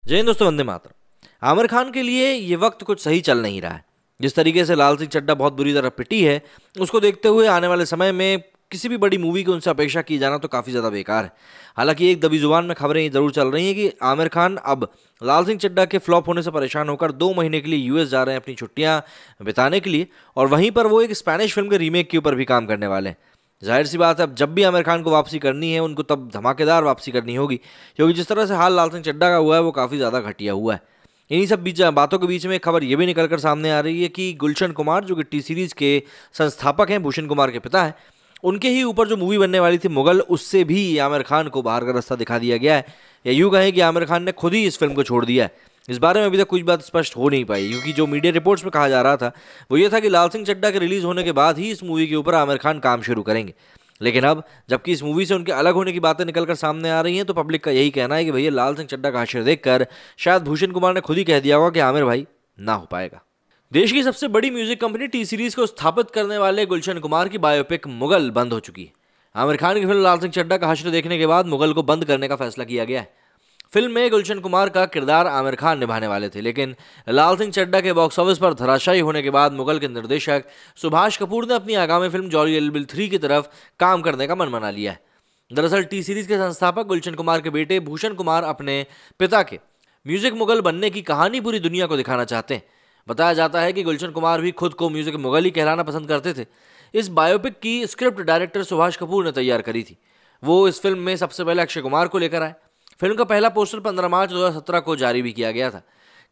जय हिंद दोस्तों, वंदे मातरम। आमिर खान के लिए ये वक्त कुछ सही चल नहीं रहा है। जिस तरीके से लाल सिंह चड्ढा बहुत बुरी तरह पिटी है, उसको देखते हुए आने वाले समय में किसी भी बड़ी मूवी की उनसे अपेक्षा की जाना तो काफ़ी ज़्यादा बेकार है। हालांकि एक दबी जुबान में खबरें ये जरूर चल रही हैं कि आमिर खान अब लाल सिंह चड्ढा के फ्लॉप होने से परेशान होकर 2 महीने के लिए यूएस जा रहे हैं अपनी छुट्टियां बिताने के लिए, और वहीं पर वो एक स्पेनिश फिल्म के रीमेक के ऊपर भी काम करने वाले हैं। जाहिर सी बात है, अब जब भी आमिर खान को वापसी करनी है उनको तब धमाकेदार वापसी करनी होगी, क्योंकि जिस तरह से हाल लाल सिंह चड्ढा का हुआ है वो काफ़ी ज़्यादा घटिया हुआ है। इन्हीं सब बातों के बीच में एक खबर ये भी निकलकर सामने आ रही है कि गुलशन कुमार, जो कि टी सीरीज के संस्थापक हैं, भूषण कुमार के पिता हैं, उनके ही ऊपर जो मूवी बनने वाली थी मुगल, उससे भी आमिर खान को बाहर का रास्ता दिखा दिया गया है। या यूँ कहें कि आमिर खान ने खुद ही इस फिल्म को छोड़ दिया है। इस बारे में अभी तक कुछ बात स्पष्ट हो नहीं पाई, क्योंकि जो मीडिया रिपोर्ट्स में कहा जा रहा था वो ये था कि लाल सिंह चड्ढा के रिलीज होने के बाद ही इस मूवी के ऊपर आमिर खान काम शुरू करेंगे। लेकिन अब जबकि इस मूवी से उनके अलग होने की बातें निकलकर सामने आ रही हैं, तो पब्लिक का यही कहना है कि भैया लाल सिंह चड्ढा का हाशिर देखकर शायद भूषण कुमार ने खुद ही कह दिया होगा कि आमिर भाई ना हो पाएगा। देश की सबसे बड़ी म्यूजिक कंपनी टी सीरीज को स्थापित करने वाले गुलशन कुमार की बायोपिक मुगल बंद हो चुकी है। आमिर खान की फिल्म लाल सिंह चड्ढा का हाशिर देखने के बाद मुगल को बंद करने का फैसला किया गया है। फिल्म में गुलशन कुमार का किरदार आमिर खान निभाने वाले थे, लेकिन लाल सिंह चड्ढा के बॉक्स ऑफिस पर धराशायी होने के बाद मुगल के निर्देशक सुभाष कपूर ने अपनी आगामी फिल्म जॉली एलबिल 3 की तरफ काम करने का मन बना लिया है। दरअसल टी सीरीज के संस्थापक गुलशन कुमार के बेटे भूषण कुमार अपने पिता के म्यूजिक मुगल बनने की कहानी पूरी दुनिया को दिखाना चाहते हैं। बताया जाता है कि गुलशन कुमार भी खुद को म्यूजिक मुगल ही कहलाना पसंद करते थे। इस बायोपिक की स्क्रिप्ट डायरेक्टर सुभाष कपूर ने तैयार करी थी। वो इस फिल्म में सबसे पहले अक्षय कुमार को लेकर आए। फिल्म का पहला पोस्टर 15 मार्च 2017 को जारी भी किया गया था।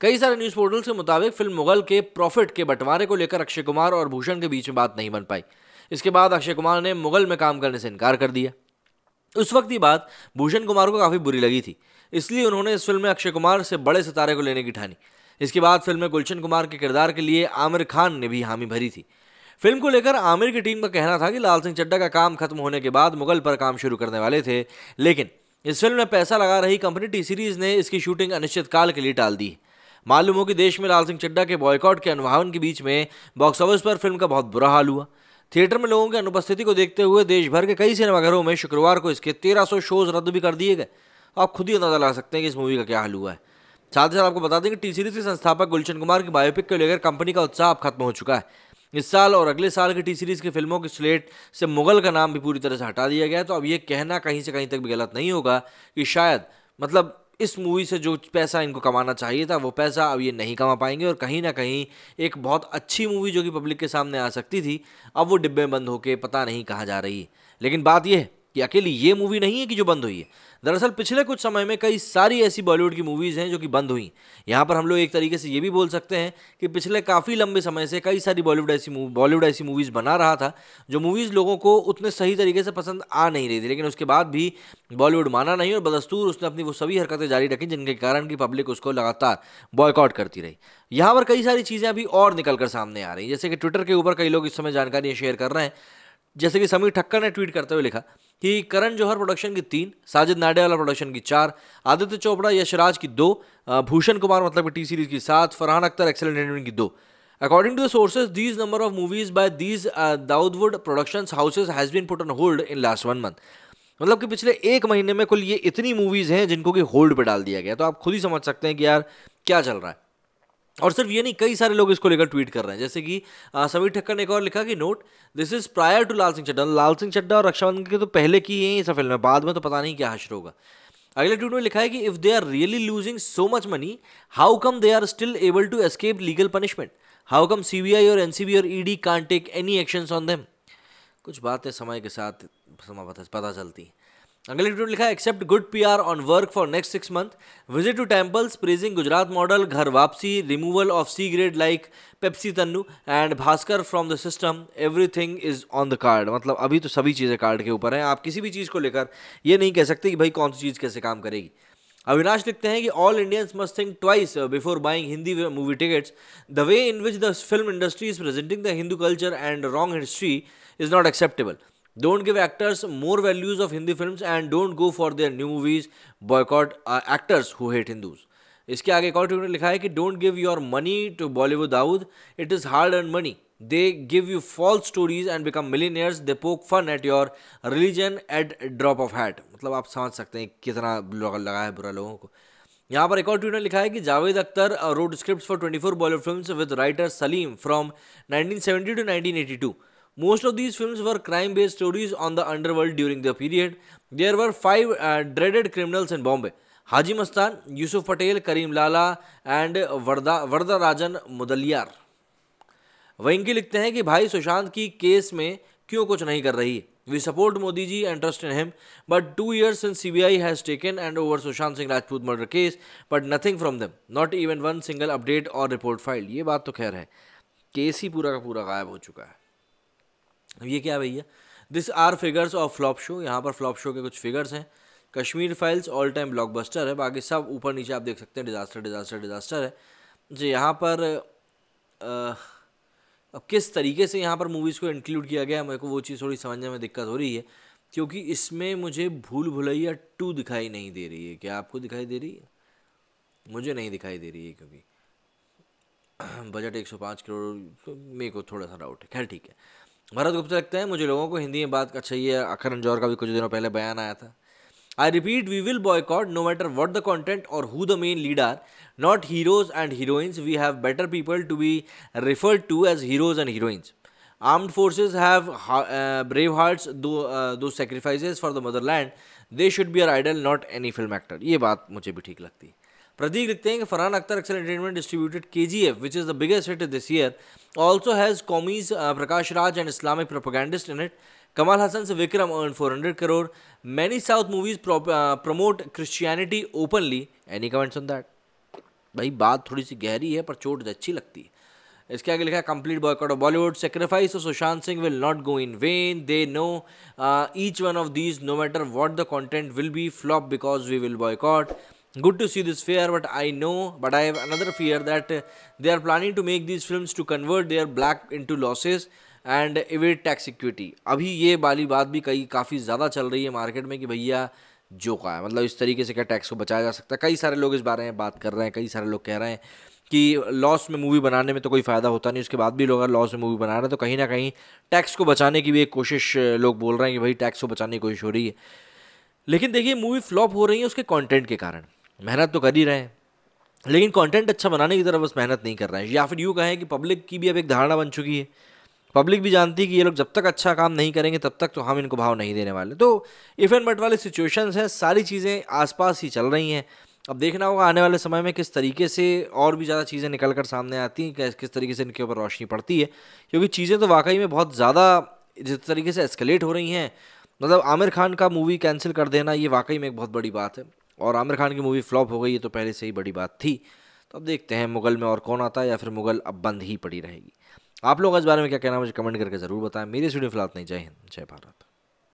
कई सारे न्यूज़ पोर्टल्स के मुताबिक फिल्म मुगल के प्रॉफिट के बंटवारे को लेकर अक्षय कुमार और भूषण के बीच में बात नहीं बन पाई। इसके बाद अक्षय कुमार ने मुगल में काम करने से इनकार कर दिया। उस वक्त ये बात भूषण कुमार को काफ़ी बुरी लगी थी, इसलिए उन्होंने इस फिल्म में अक्षय कुमार से बड़े सितारे को लेने की ठानी। इसके बाद फिल्म में गुलशन कुमार के किरदार के लिए आमिर खान ने भी हामी भरी थी। फिल्म को लेकर आमिर की टीम का कहना था कि लाल सिंह चड्ढा का काम खत्म होने के बाद मुगल पर काम शुरू करने वाले थे, लेकिन इस फिल्म में पैसा लगा रही कंपनी टी सीरीज ने इसकी शूटिंग अनिश्चितकाल के लिए टाल दी। मालूम हो कि देश में लाल सिंह चड्ढा के बॉयकॉट के अनुभावन के बीच में बॉक्स ऑफिस पर फिल्म का बहुत बुरा हाल हुआ। थिएटर में लोगों की अनुपस्थिति को देखते हुए देश भर के कई सिनेमाघरों में शुक्रवार को इसके 1300 शोज रद्द भी कर दिए गए। आप खुद ही अंदाजा लगा सकते हैं कि इस मूवी का क्या हाल हुआ है। साथ ही साथ आपको बता दें कि टी सीरीज के संस्थापक गुलशन कुमार की बायोपिक को लेकर कंपनी का उत्साह अब खत्म हो चुका है। इस साल और अगले साल की टी सीरीज की फिल्मों की स्लेट से मुगल का नाम भी पूरी तरह से हटा दिया गया है। तो अब ये कहना कहीं से कहीं तक भी गलत नहीं होगा कि शायद इस मूवी से जो पैसा इनको कमाना चाहिए था वो पैसा अब ये नहीं कमा पाएंगे, और कहीं ना कहीं एक बहुत अच्छी मूवी जो कि पब्लिक के सामने आ सकती थी, अब वो डिब्बे में बंद होके पता नहीं कहाँ जा रही है। लेकिन बात यह है कि अकेली ये मूवी नहीं है कि जो बंद हुई है। दरअसल पिछले कुछ समय में कई सारी ऐसी बॉलीवुड की मूवीज़ हैं जो कि बंद हुई। यहाँ पर हम लोग एक तरीके से ये भी बोल सकते हैं कि पिछले काफ़ी लंबे समय से कई सारी बॉलीवुड ऐसी मूवीज़ बना रहा था जो मूवीज़ लोगों को उतने सही तरीके से पसंद आ नहीं रही थी, लेकिन उसके बाद भी बॉलीवुड माना नहीं और बदस्तूर उसने अपनी वो सभी हरकतें जारी रखी जिनके कारण की पब्लिक उसको लगातार बॉयकॉट करती रही। यहाँ पर कई सारी चीज़ें अभी और निकल कर सामने आ रही हैं, जैसे कि ट्विटर के ऊपर कई लोग इस समय जानकारियाँ शेयर कर रहे हैं। जैसे कि समीर ठक्कर ने ट्वीट करते हुए लिखा कि करण जौहर प्रोडक्शन की 3, साजिद नाडियावाला प्रोडक्शन की 4, आदित्य चोपड़ा यशराज की 2, भूषण कुमार मतलब टी सीरीज की 7, फरहान अख्तर एक्सेलेंट एंटरटेनमेंट की 2। According to the sources, these number of movies by these दाऊदवुड productions houses has been put on hold in last 1 month. मतलब कि पिछले 1 महीने में कुल ये इतनी मूवीज हैं जिनको कि होल्ड पे डाल दिया गया। तो आप खुद ही समझ सकते हैं कि यार क्या चल रहा है। और सिर्फ ये नहीं, कई सारे लोग इसको लेकर ट्वीट कर रहे हैं। जैसे कि समीर ठक्कर ने एक और लिखा कि note, this is prior to Lal Singh Chaddha. Lal Singh Chaddha और रक्षाबंधन के तो पहले की है ये सब फिल्म है, बाद में तो पता नहीं क्या हश्र होगा। अगले ट्वीट में लिखा है कि if they are really losing so much money, how come they are still able to escape legal punishment? How come CBI और एनसीबी और ED can't take any actions on them? कुछ बातें समय के साथ पता चलती हैं। अगले ट्वीट में लिखा है, except good PR on work for next 6 month, visit to temples, praising Gujarat model, घर वापसी, removal of C grade like Pepsi Tannu and Bhaskar from the system, everything is on the card. मतलब अभी तो सभी चीज़ें कार्ड के ऊपर हैं। आप किसी भी चीज़ को लेकर ये नहीं कह सकते कि भाई कौन सी चीज़ कैसे काम करेगी। अविनाश लिखते हैं कि all Indians must think twice before buying Hindi movie tickets. The way in which the film industry is presenting the Hindu culture and wrong history is not acceptable. Don't give actors more values of Hindi films and don't go for their new movies. Boycott actors who hate Hindus. इसके आगे एक और tweet में लिखा है कि don't give your money to Bollywood Dawood, it is hard earn money. They give you false stories and become millionaires. They poke fun at your religion at drop of hat. मतलब आप समझ सकते हैं कितना लगा है बुरा लोगों को. यहाँ पर एक और ट्वीट ने लिखा है कि Javed Akhtar road script for 24 Bollywood films with writer Salim from 1970 to 1982. Most of these films were crime-based stories on the underworld during the period. There were five dreaded criminals in Bombay: Haji Mastan, Yusuf Patel, Karim Lala, and Vardarajan Mudaliar. वहीं लिखते हैं कि भाई सुशांत की case में क्यों कुछ नहीं कर रही। We support Modi ji and trust in him, but 2 years since CBI has taken and over Sushant Singh Rajput murder case, but nothing from them, not even one single update और रिपोर्ट फाइल्ड। ये बात तो खैर है, केस ही पूरा का पूरा गायब हो चुका है। अब ये क्या है भैया, this are figures of flop show. यहाँ पर फ्लॉप शो के कुछ फिगर्स हैं। Kashmir Files all time blockbuster है, बाकी सब ऊपर नीचे आप देख सकते हैं डिजास्टर डिजास्टर डिजास्टर है जी। यहाँ पर अब किस तरीके से यहाँ पर मूवीज़ को इंक्लूड किया गया, मेरे को वो चीज़ थोड़ी समझने में दिक्कत हो रही है, क्योंकि इसमें मुझे भूल भुलैया 2 दिखाई नहीं दे रही है। क्या आपको दिखाई दे रही है? मुझे नहीं दिखाई दे रही है, क्योंकि बजट 105 करोड़, तो मेरे को थोड़ा सा डाउट है। खैर ठीक है। भरत गुप्ता लगता है मुझे लोगों को हिंदी में बात अच्छा, ये अखर अंजौर का भी कुछ दिनों पहले बयान आया था। I repeat, we will boycott no matter what the content or who the main lead are. Not heroes and heroines. We have better people to be referred to as heroes and heroines. Armed forces have brave hearts, those sacrifices for the motherland. They should be our idol, not any film actor. ये बात मुझे भी ठीक लगती है। प्रतीक लिखते हैं कि Farhan Akhtar Excel Entertainment distributed KGF, which is the biggest hit this year, also has commies Prakash Raj and Islamic propagandist in it. Kamal Hassan's Vikram earned 400 crore. Many South movies promote Christianity openly. Any comments on that? भाई बात थोड़ी सी गहरी है पर चोट अच्छी लगती है। इसके आगे लिखा है complete boycott of Bollywood, sacrifice of Sushant Singh will not go in vain, they know each one of these no matter what the content will be flop because we will boycott. Good to see this fear, but I have another fear that they are planning to make these films to convert their black into losses and evade tax equity. अभी ये वाली बात भी काफ़ी ज़्यादा चल रही है मार्केट में कि भैया जो का है, मतलब इस तरीके से क्या टैक्स को बचाया जा सकता है। कई सारे लोग इस बारे में बात कर रहे हैं, कई सारे लोग कह रहे हैं कि लॉस में मूवी बनाने में तो कोई फ़ायदा होता नहीं, उसके बाद भी लोग अगर लॉस में मूवी बना रहे हैं तो कहीं ना कहीं टैक्स को बचाने की भी एक कोशिश लोग बोल रहे हैं कि भाई टैक्स को बचाने की कोशिश हो रही है। लेकिन देखिए मूवी फ्लॉप हो रही है उसके कंटेंट के कारण। मेहनत तो कर ही रहे हैं लेकिन कंटेंट अच्छा बनाने की तरफ बस मेहनत नहीं कर रहे हैं, या फिर यूँ कहें कि पब्लिक की भी अब एक धारणा बन चुकी है। पब्लिक भी जानती है कि ये लोग जब तक अच्छा काम नहीं करेंगे तब तक तो हम इनको भाव नहीं देने वाले। तो इफ एंड बट वाले सिचुएशंस हैं, सारी चीज़ें आसपास ही चल रही हैं। अब देखना होगा आने वाले समय में किस तरीके से और भी ज़्यादा चीज़ें निकल कर सामने आती हैं, किस तरीके से इनके ऊपर रोशनी पड़ती है, क्योंकि चीज़ें तो वाकई में बहुत ज़्यादा जिस तरीके से एस्केलेट हो रही हैं। मतलब आमिर खान का मूवी कैंसिल कर देना ये वाकई में एक बहुत बड़ी बात है, और आमिर खान की मूवी फ्लॉप हो गई ये तो पहले से ही बड़ी बात थी। तो अब देखते हैं मुगल में और कौन आता है, या फिर मुगल अब बंद ही पड़ी रहेगी। आप लोग इस बारे में क्या कहना मुझे कमेंट करके ज़रूर बताएं। मेरी स्टूडियो फिलहाल नहीं। जय हिंद, जय भारत।